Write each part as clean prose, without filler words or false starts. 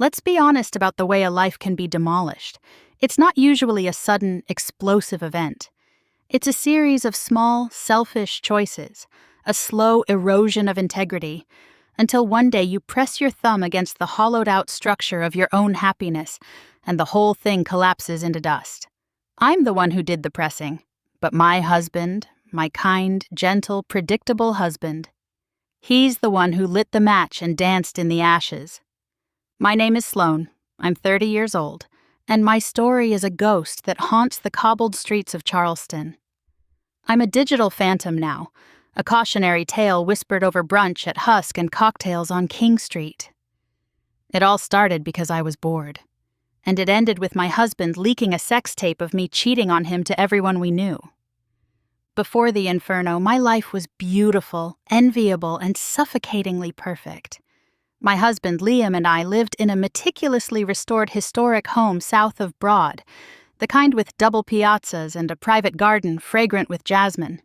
Let's be honest about the way a life can be demolished. It's not usually a sudden, explosive event. It's a series of small, selfish choices, a slow erosion of integrity, until one day you press your thumb against the hollowed-out structure of your own happiness, and the whole thing collapses into dust. I'm the one who did the pressing, but my husband, my kind, gentle, predictable husband, he's the one who lit the match and danced in the ashes. My name is Sloane. I'm 30 years old, and my story is a ghost that haunts the cobbled streets of Charleston. I'm a digital phantom now, a cautionary tale whispered over brunch at Husk and cocktails on King Street. It all started because I was bored, and it ended with my husband leaking a sex tape of me cheating on him to everyone we knew. Before the inferno, my life was beautiful, enviable, and suffocatingly perfect. My husband, Liam, and I lived in a meticulously restored historic home south of Broad, the kind with double piazzas and a private garden fragrant with jasmine.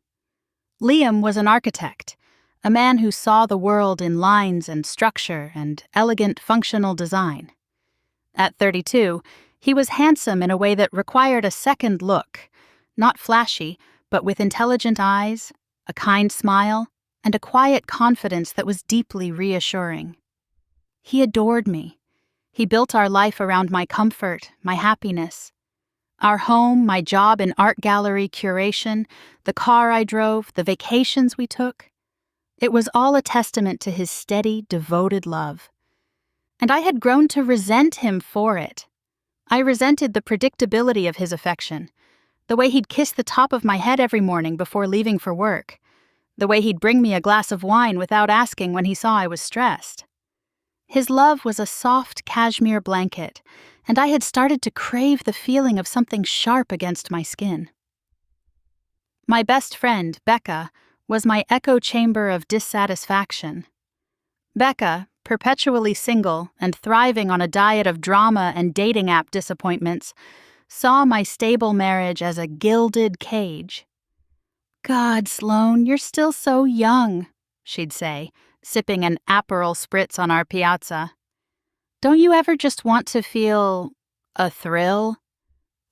Liam was an architect, a man who saw the world in lines and structure and elegant functional design. At 32, he was handsome in a way that required a second look, not flashy, but with intelligent eyes, a kind smile, and a quiet confidence that was deeply reassuring. He adored me. He built our life around my comfort, my happiness. Our home, my job in art gallery curation, the car I drove, the vacations we took. It was all a testament to his steady, devoted love. And I had grown to resent him for it. I resented the predictability of his affection, the way he'd kiss the top of my head every morning before leaving for work, the way he'd bring me a glass of wine without asking when he saw I was stressed. His love was a soft cashmere blanket, and I had started to crave the feeling of something sharp against my skin. My best friend, Becca, was my echo chamber of dissatisfaction. Becca, perpetually single and thriving on a diet of drama and dating app disappointments, saw my stable marriage as a gilded cage. "God, Sloane, you're still so young," she'd say, sipping an Aperol spritz on our piazza. "Don't you ever just want to feel a thrill?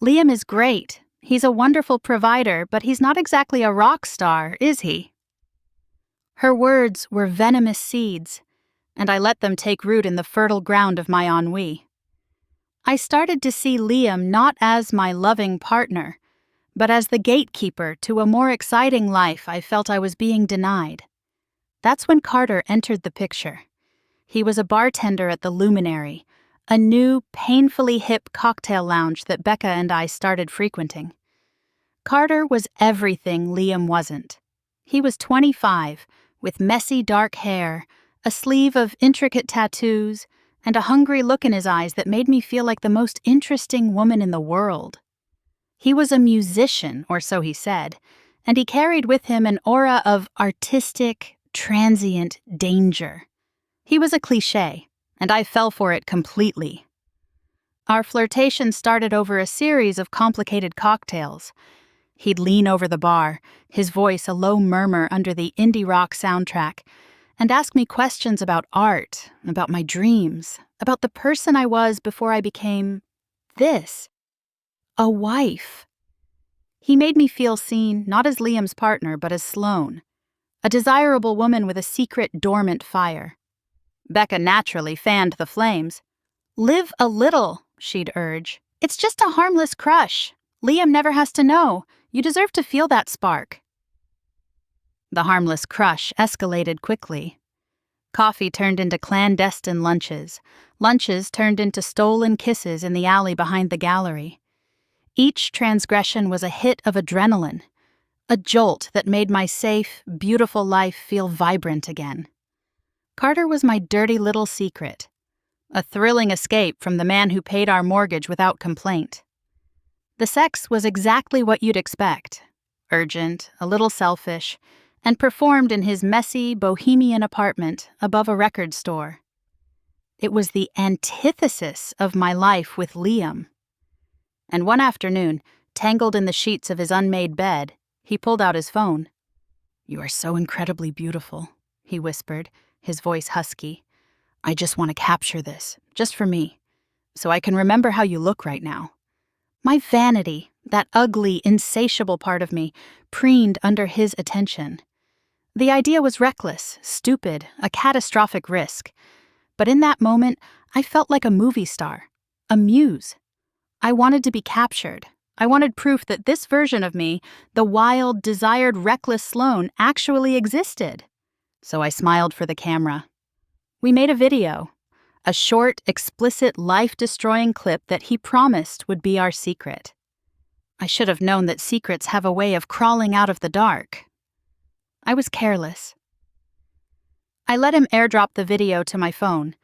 Liam is great. He's a wonderful provider, but he's not exactly a rock star, is he?" Her words were venomous seeds, and I let them take root in the fertile ground of my ennui. I started to see Liam not as my loving partner, but as the gatekeeper to a more exciting life I felt I was being denied. That's when Carter entered the picture. He was a bartender at the Luminary, a new, painfully hip cocktail lounge that Becca and I started frequenting. Carter was everything Liam wasn't. He was 25, with messy dark hair, a sleeve of intricate tattoos, and a hungry look in his eyes that made me feel like the most interesting woman in the world. He was a musician, or so he said, and he carried with him an aura of artistic, transient danger. He was a cliché, and I fell for it completely. Our flirtation started over a series of complicated cocktails. He'd lean over the bar, his voice a low murmur under the indie rock soundtrack, and ask me questions about art, about my dreams, about the person I was before I became this, a wife. He made me feel seen not as Liam's partner, but as Sloane, a desirable woman with a secret, dormant fire. Becca naturally fanned the flames. "Live a little," she'd urge. "It's just a harmless crush. Liam never has to know. You deserve to feel that spark." The harmless crush escalated quickly. Coffee turned into clandestine lunches. Lunches turned into stolen kisses in the alley behind the gallery. Each transgression was a hit of adrenaline, a jolt that made my safe, beautiful life feel vibrant again. Carter was my dirty little secret, a thrilling escape from the man who paid our mortgage without complaint. The sex was exactly what you'd expect, urgent, a little selfish, and performed in his messy, bohemian apartment above a record store. It was the antithesis of my life with Liam. And one afternoon, tangled in the sheets of his unmade bed, he pulled out his phone. "You are so incredibly beautiful," he whispered, his voice husky. I just want to capture this, just for me, so I can remember how you look right now. My vanity, that ugly, insatiable part of me, preened under his attention. The idea was reckless, stupid, a catastrophic risk. But in that moment, I felt like a movie star, a muse. I wanted to be captured. I wanted proof that this version of me, the wild, desired, reckless Sloane, actually existed. So I smiled for the camera. We made a video, a short, explicit, life-destroying clip that he promised would be our secret. I should have known that secrets have a way of crawling out of the dark. I was careless. I let him airdrop the video to my phone,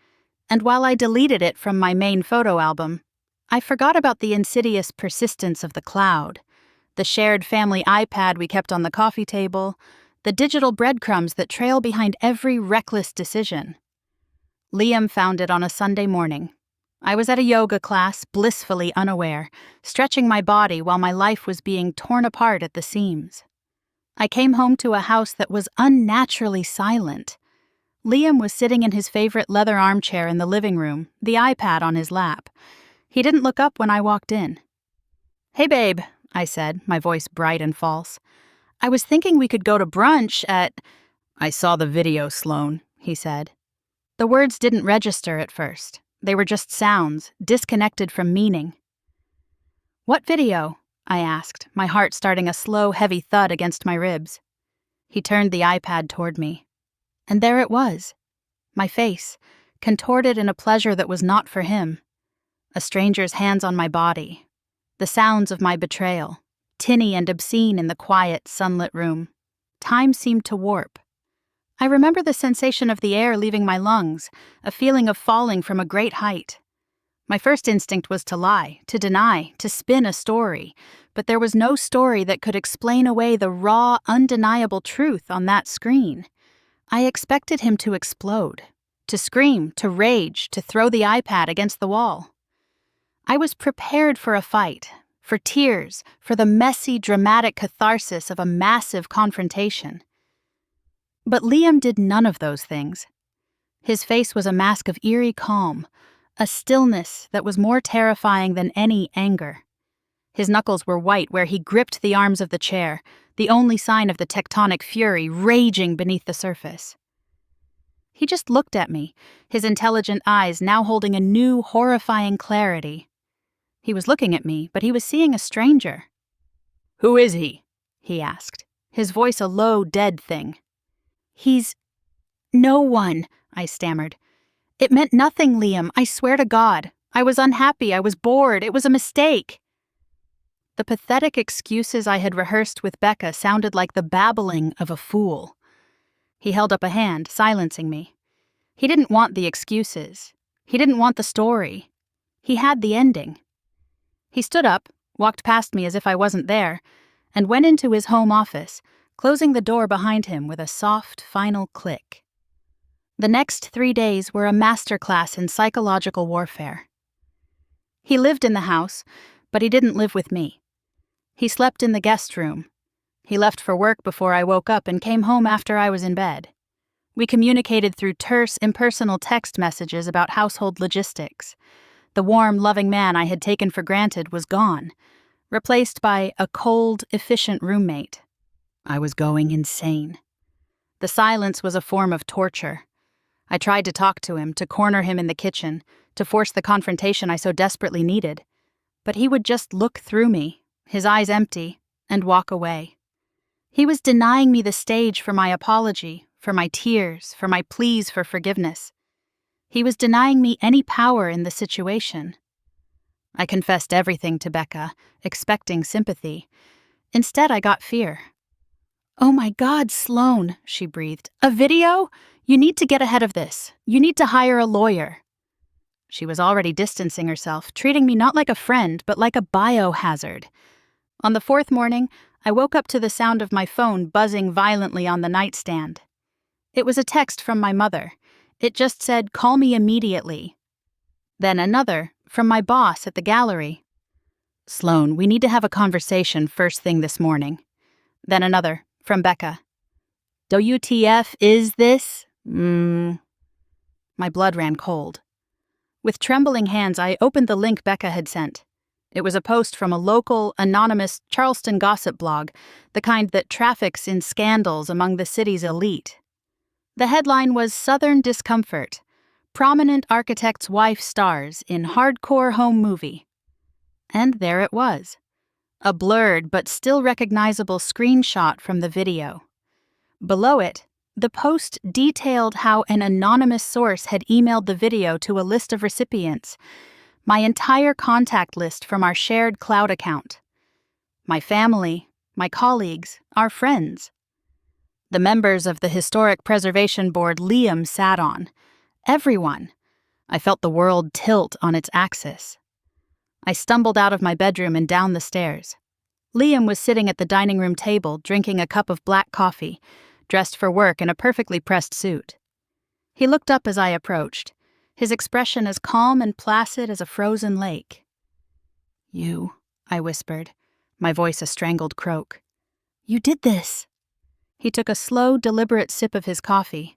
and while I deleted it from my main photo album, I forgot about the insidious persistence of the cloud, the shared family iPad we kept on the coffee table, the digital breadcrumbs that trail behind every reckless decision. Liam found it on a Sunday morning. I was at a yoga class, blissfully unaware, stretching my body while my life was being torn apart at the seams. I came home to a house that was unnaturally silent. Liam was sitting in his favorite leather armchair in the living room, the iPad on his lap. He didn't look up when I walked in. "Hey, babe," I said, my voice bright and false. "I was thinking we could go to brunch at—" "I saw the video, Sloane," he said. The words didn't register at first. They were just sounds, disconnected from meaning. "What video?" I asked, my heart starting a slow, heavy thud against my ribs. He turned the iPad toward me. And there it was. My face, contorted in a pleasure that was not for him. A stranger's hands on my body. The sounds of my betrayal, tinny and obscene in the quiet, sunlit room. Time seemed to warp. I remember the sensation of the air leaving my lungs, a feeling of falling from a great height. My first instinct was to lie, to deny, to spin a story, but there was no story that could explain away the raw, undeniable truth on that screen. I expected him to explode, to scream, to rage, to throw the iPad against the wall. I was prepared for a fight, for tears, for the messy, dramatic catharsis of a massive confrontation. But Liam did none of those things. His face was a mask of eerie calm, a stillness that was more terrifying than any anger. His knuckles were white where he gripped the arms of the chair, the only sign of the tectonic fury raging beneath the surface. He just looked at me, his intelligent eyes now holding a new, horrifying clarity. He was looking at me, but he was seeing a stranger. "Who is he?" he asked, his voice a low, dead thing. "He's no one," I stammered. "It meant nothing, Liam, I swear to God. I was unhappy, I was bored, it was a mistake." The pathetic excuses I had rehearsed with Becca sounded like the babbling of a fool. He held up a hand, silencing me. He didn't want the excuses. He didn't want the story. He had the ending. He stood up, walked past me as if I wasn't there, and went into his home office, closing the door behind him with a soft, final click. The next 3 days were a masterclass in psychological warfare. He lived in the house, but he didn't live with me. He slept in the guest room. He left for work before I woke up and came home after I was in bed. We communicated through terse, impersonal text messages about household logistics. The warm, loving man I had taken for granted was gone, replaced by a cold, efficient roommate. I was going insane. The silence was a form of torture. I tried to talk to him, to corner him in the kitchen, to force the confrontation I so desperately needed. But he would just look through me, his eyes empty, and walk away. He was denying me the stage for my apology, for my tears, for my pleas for forgiveness. He was denying me any power in the situation. I confessed everything to Becca, expecting sympathy. Instead, I got fear. "Oh my God, Sloane," she breathed. "A video? You need to get ahead of this. You need to hire a lawyer." She was already distancing herself, treating me not like a friend, but like a biohazard. On the 4th morning, I woke up to the sound of my phone buzzing violently on the nightstand. It was a text from my mother. It just said, "Call me immediately." Then another, from my boss at the gallery. "Sloane, we need to have a conversation first thing this morning." Then another, from Becca. "WTF is this? My My blood ran cold. With trembling hands, I opened the link Becca had sent. It was a post from a local, anonymous Charleston gossip blog, the kind that traffics in scandals among the city's elite. The headline was Southern Discomfort. Prominent architect's wife stars in hardcore home movie. And there it was. A blurred but still recognizable screenshot from the video. Below it, the post detailed how an anonymous source had emailed the video to a list of recipients, my entire contact list from our shared cloud account. My family, my colleagues, our friends. The members of the Historic Preservation Board Liam sat on. Everyone. I felt the world tilt on its axis. I stumbled out of my bedroom and down the stairs. Liam was sitting at the dining room table, drinking a cup of black coffee, dressed for work in a perfectly pressed suit. He looked up as I approached, his expression as calm and placid as a frozen lake. "You," I whispered, my voice a strangled croak. "You did this." He took a slow, deliberate sip of his coffee.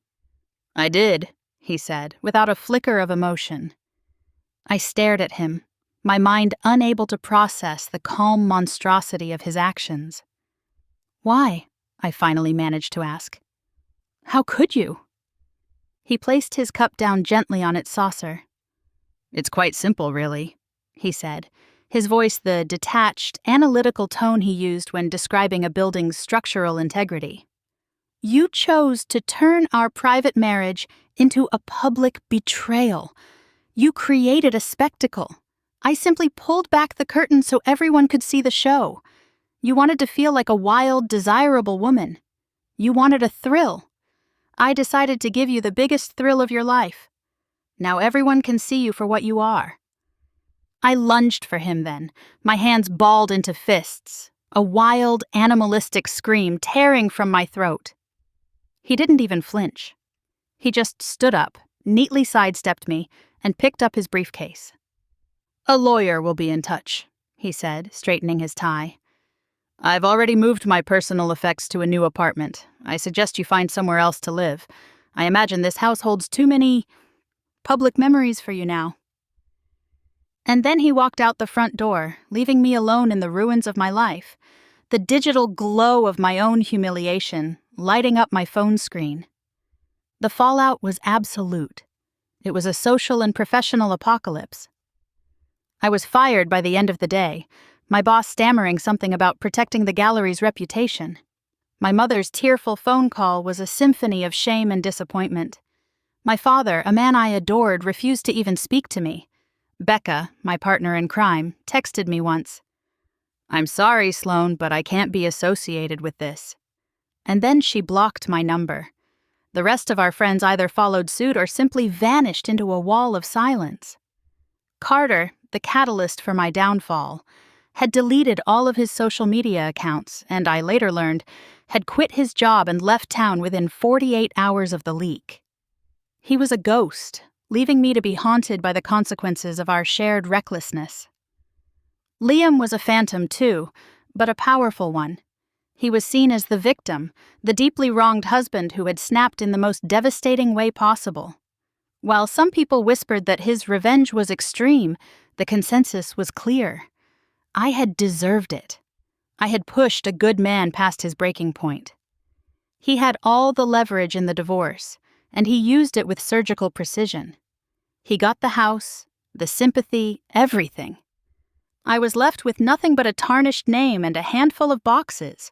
"I did," he said, without a flicker of emotion. I stared at him, my mind unable to process the calm monstrosity of his actions. "Why?" I finally managed to ask. "How could you?" He placed his cup down gently on its saucer. "It's quite simple, really," he said, his voice the detached, analytical tone he used when describing a building's structural integrity. "You chose to turn our private marriage into a public betrayal. You created a spectacle. I simply pulled back the curtain so everyone could see the show. You wanted to feel like a wild, desirable woman. You wanted a thrill. I decided to give you the biggest thrill of your life. Now everyone can see you for what you are." I lunged for him then, my hands balled into fists, a wild, animalistic scream tearing from my throat. He didn't even flinch. He just stood up, neatly sidestepped me, and picked up his briefcase. "A lawyer will be in touch," he said, straightening his tie. "I've already moved my personal effects to a new apartment. I suggest you find somewhere else to live. I imagine this house holds too many public memories for you now." And then he walked out the front door, leaving me alone in the ruins of my life, the digital glow of my own humiliation lighting up my phone screen. The fallout was absolute. It was a social and professional apocalypse. I was fired by the end of the day, my boss stammering something about protecting the gallery's reputation. My mother's tearful phone call was a symphony of shame and disappointment. My father, a man I adored, refused to even speak to me. Becca, my partner in crime, texted me once. "I'm sorry, Sloan, but I can't be associated with this." And then she blocked my number. The rest of our friends either followed suit or simply vanished into a wall of silence. Carter, the catalyst for my downfall, had deleted all of his social media accounts and, I later learned, had quit his job and left town within 48 hours of the leak. He was a ghost, leaving me to be haunted by the consequences of our shared recklessness. Liam was a phantom too, but a powerful one. He was seen as the victim, the deeply wronged husband who had snapped in the most devastating way possible. While some people whispered that his revenge was extreme, the consensus was clear. I had deserved it. I had pushed a good man past his breaking point. He had all the leverage in the divorce, and he used it with surgical precision. He got the house, the sympathy, everything. I was left with nothing but a tarnished name and a handful of boxes.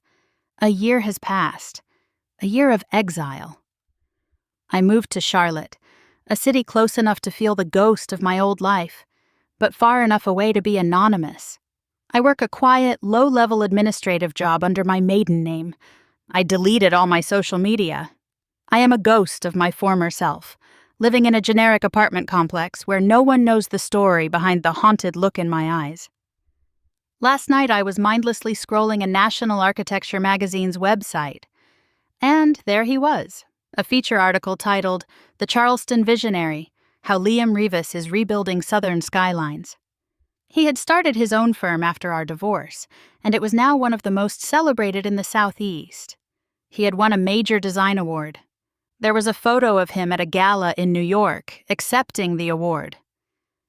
A year has passed. A year of exile. I moved to Charlotte, a city close enough to feel the ghost of my old life, but far enough away to be anonymous. I work a quiet, low-level administrative job under my maiden name. I deleted all my social media. I am a ghost of my former self, living in a generic apartment complex where no one knows the story behind the haunted look in my eyes. Last night I was mindlessly scrolling a National Architecture magazine's website. And there he was, a feature article titled, "The Charleston Visionary, How Liam Rivas is Rebuilding Southern Skylines." He had started his own firm after our divorce, and it was now one of the most celebrated in the Southeast. He had won a major design award. There was a photo of him at a gala in New York, accepting the award.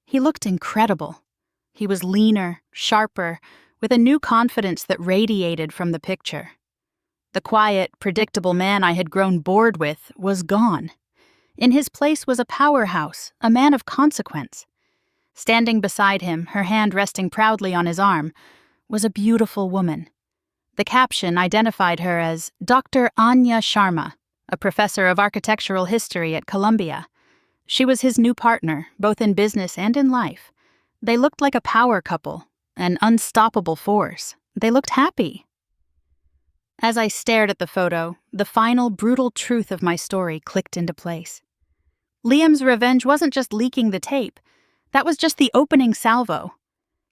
He looked incredible. He was leaner, sharper, with a new confidence that radiated from the picture. The quiet, predictable man I had grown bored with was gone. In his place was a powerhouse, a man of consequence. Standing beside him, her hand resting proudly on his arm, was a beautiful woman. The caption identified her as Dr. Anya Sharma, a professor of architectural history at Columbia. She was his new partner, both in business and in life. They looked like a power couple, an unstoppable force. They looked happy. As I stared at the photo, the final brutal truth of my story clicked into place. Liam's revenge wasn't just leaking the tape. That was just the opening salvo.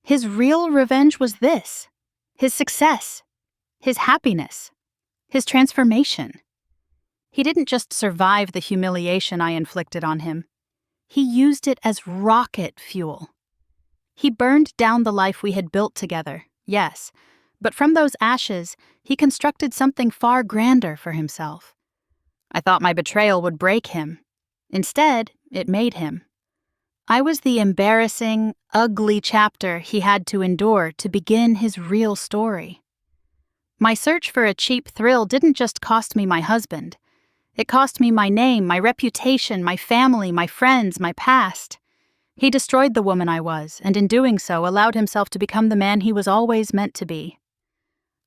His real revenge was this: his success, his happiness, his transformation. He didn't just survive the humiliation I inflicted on him. He used it as rocket fuel. He burned down the life we had built together, yes, but from those ashes, he constructed something far grander for himself. I thought my betrayal would break him. Instead, it made him. I was the embarrassing, ugly chapter he had to endure to begin his real story. My search for a cheap thrill didn't just cost me my husband. It cost me my name, my reputation, my family, my friends, my past. He destroyed the woman I was, and in doing so allowed himself to become the man he was always meant to be.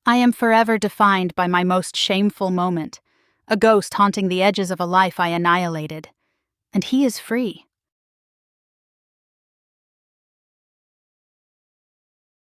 I am forever defined by my most shameful moment, a ghost haunting the edges of a life I annihilated. And he is free.